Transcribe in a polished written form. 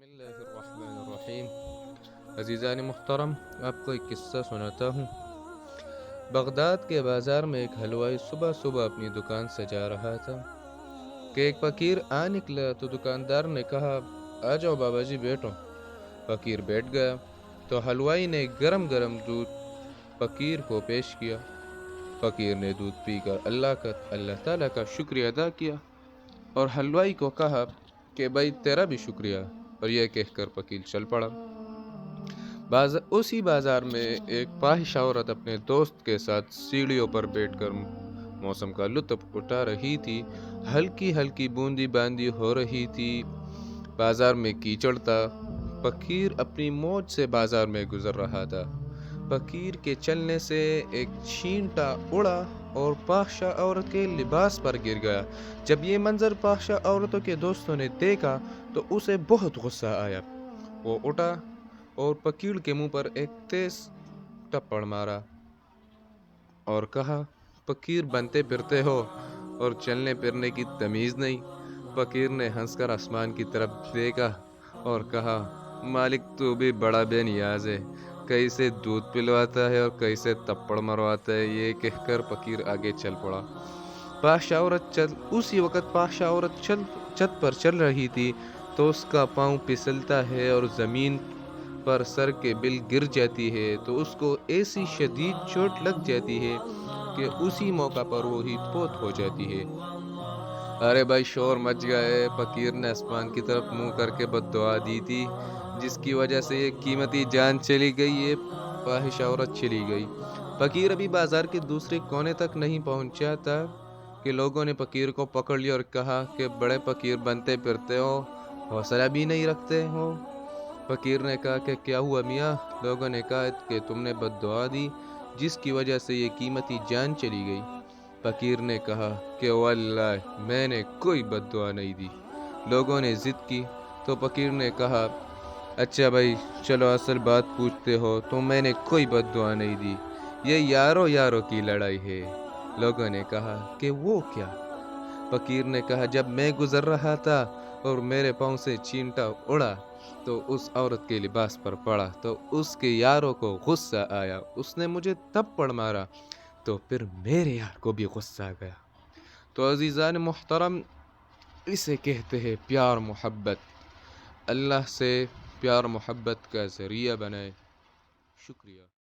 بسم اللہ الرحمن الرحیم۔ عزیزان محترم، آپ کو ایک قصہ سناتا ہوں۔ بغداد کے بازار میں ایک حلوائی صبح صبح اپنی دکان سجا رہا تھا کہ ایک فقیر آ نکلا تو دکاندار نے کہا، آ جاؤ بابا جی بیٹھو۔ فقیر بیٹھ گیا تو حلوائی نے گرم گرم دودھ فقیر کو پیش کیا۔ فقیر نے دودھ پی کر اللہ تعالیٰ کا شکریہ ادا کیا اور حلوائی کو کہا کہ بھائی تیرا بھی شکریہ، اور یہ کہہ کر فقیر چل پڑا۔ اسی بازار میں ایک فاحشہ عورت اپنے دوست کے ساتھ سیڑھیوں پر بیٹھ کر موسم کا لطف اٹھا رہی تھی۔ ہلکی ہلکی بوندی باندی ہو رہی تھی، بازار میں کیچڑ تھا۔ فقیر اپنی موج سے بازار میں گزر رہا تھا۔ فقیر کے چلنے سے ایک چینٹا اڑا اور فاحشہ عورت کے لباس پر گر گیا۔ جب یہ منظر فاحشہ عورتوں کے دوستوں نے دیکھا تو اسے بہت غصہ آیا۔ وہ اٹھا اور فقیر کے منہ پر ایک تیز تھپڑ مارا اور کہا، فقیر بنتے پھرتے ہو اور چلنے پھرنے کی تمیز نہیں۔ فقیر نے ہنس کر آسمان کی طرف دیکھا اور کہا، مالک تو بھی بڑا بے نیاز ہے، کیسے دودھ پلواتا ہے اور کیسے تھپڑ مرواتا ہے۔ یہ کہہ کر فقیر آگے چل پڑا۔ اسی وقت فاحشہ عورت چھت پر چل رہی تھی تو اس کا پاؤں پھسلتا ہے اور زمین پر سر کے بل گر جاتی ہے تو اس کو ایسی شدید چوٹ لگ جاتی ہے کہ اسی موقع پر وہی فوت ہو جاتی ہے۔ ارے بھائی شور مچ گئے۔ فقیر نے آسمان کی طرف منہ کر کے بد دعا دی تھی، جس کی وجہ سے یہ قیمتی جان چلی گئی، یہ فاحشہ عورت چلی گئی۔ فقیر ابھی بازار کے دوسرے کونے تک نہیں پہنچا تھا کہ لوگوں نے فقیر کو پکڑ لیا اور کہا کہ بڑے فقیر بنتے پھرتے ہو، حوصلہ بھی نہیں رکھتے ہو۔ فقیر نے کہا کہ کیا ہوا میاں؟ لوگوں نے کہا کہ تم نے بد دعا دی جس کی وجہ سے یہ قیمتی جان چلی گئی۔ فقیر نے کہا کہ واللہ میں نے کوئی بد دعا نہیں دی۔ لوگوں نے ضد کی تو فقیر نے کہا، اچھا بھائی چلو اصل بات پوچھتے ہو تو میں نے کوئی بد دعا نہیں دی، یہ یاروں کی لڑائی ہے۔ لوگوں نے کہا کہ وہ کیا؟ فقیر نے کہا، جب میں گزر رہا تھا اور میرے پاؤں سے چینٹا اڑا تو اس عورت کے لباس پر پڑا تو اس کے یاروں کو غصہ آیا، اس نے مجھے تھپڑ مارا تو پھر میرے یار کو بھی غصہ آ گیا۔ تو عزیزان محترم، اسے کہتے ہیں پیار محبت۔ اللہ سے پیار محبت کا ذریعہ بنائے۔ شکریہ۔